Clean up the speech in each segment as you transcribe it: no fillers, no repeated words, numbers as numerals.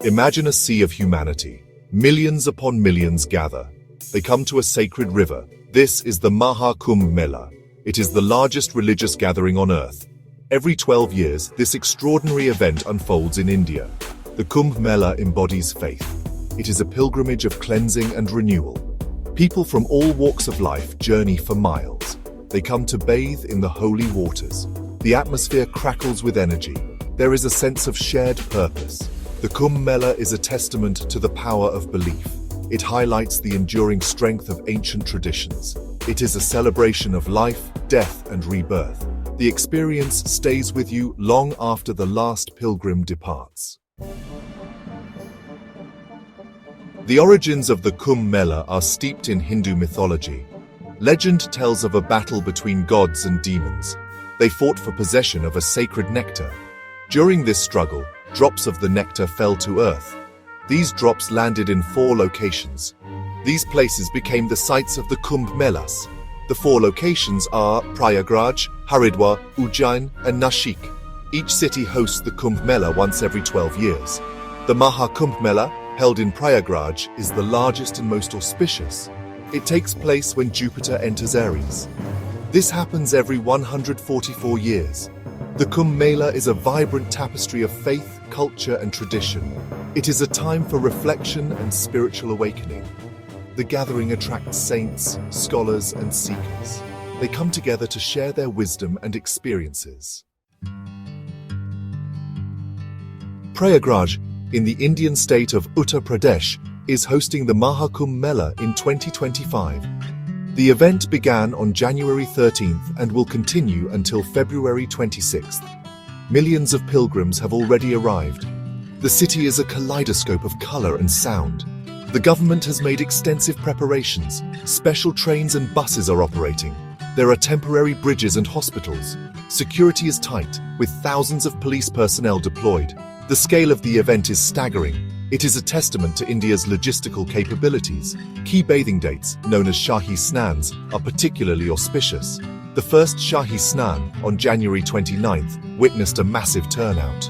Imagine a sea of humanity. Millions upon millions gather. They come to a sacred river. This is the Kumbh Mela. It is the largest religious gathering on earth. Every 12 years, this extraordinary event unfolds in India. The Kumbh Mela embodies faith. It is a pilgrimage of cleansing and renewal. People from all walks of life journey for miles. They come to bathe in the holy waters. The atmosphere crackles with energy. There is a sense of shared purpose. The Kumbh Mela is a testament to the power of belief. It highlights the enduring strength of ancient traditions. It is a celebration of life, death, and rebirth. The experience stays with you long after the last pilgrim departs. The origins of the Kumbh Mela are steeped in Hindu mythology. Legend tells of a battle between gods and demons. They fought for possession of a sacred nectar. During this struggle, drops of the nectar fell to earth. These drops landed in 4 locations. These places became the sites of the Kumbh Melas. The 4 locations are Prayagraj, Haridwar, Ujjain, and Nashik. Each city hosts the Kumbh Mela once every 12 years. The Kumbh Mela, held in Prayagraj, is the largest and most auspicious. It takes place when Jupiter enters Aries. This happens every 144 years. The Kumbh Mela is a vibrant tapestry of faith, culture, and tradition. It is a time for reflection and spiritual awakening. The gathering attracts saints, scholars, and seekers. They come together to share their wisdom and experiences. Prayagraj, in the Indian state of Uttar Pradesh, is hosting the Kumbh Mela in 2025. The event began on January 13th and will continue until February 26th. Millions of pilgrims have already arrived. The city is a kaleidoscope of color and sound. The government has made extensive preparations. Special trains and buses are operating. There are temporary bridges and hospitals. Security is tight, with thousands of police personnel deployed. The scale of the event is staggering. It is a testament to India's logistical capabilities. Key bathing dates, known as Shahi Snans, are particularly auspicious. The first Shahi Snan, on January 29th, witnessed a massive turnout.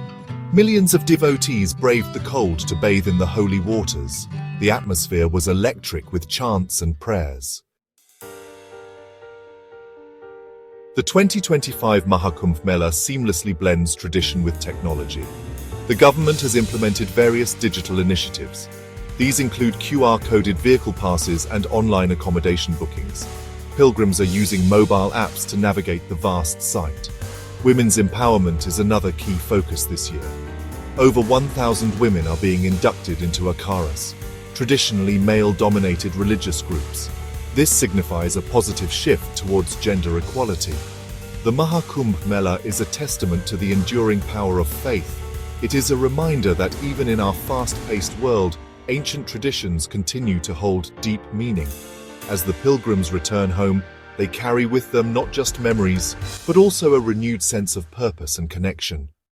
Millions of devotees braved the cold to bathe in the holy waters. The atmosphere was electric with chants and prayers. The 2025 Kumbh Mela seamlessly blends tradition with technology. The government has implemented various digital initiatives. These include QR-coded vehicle passes and online accommodation bookings. Pilgrims are using mobile apps to navigate the vast site. Women's empowerment is another key focus this year. Over 1,000 women are being inducted into AGAROs, traditionally male-dominated religious groups. This signifies a positive shift towards gender equality. The Kumbh Mela is a testament to the enduring power of faith. It is a reminder that even in our fast-paced world, ancient traditions continue to hold deep meaning. As the pilgrims return home, they carry with them not just memories, but also a renewed sense of purpose and connection.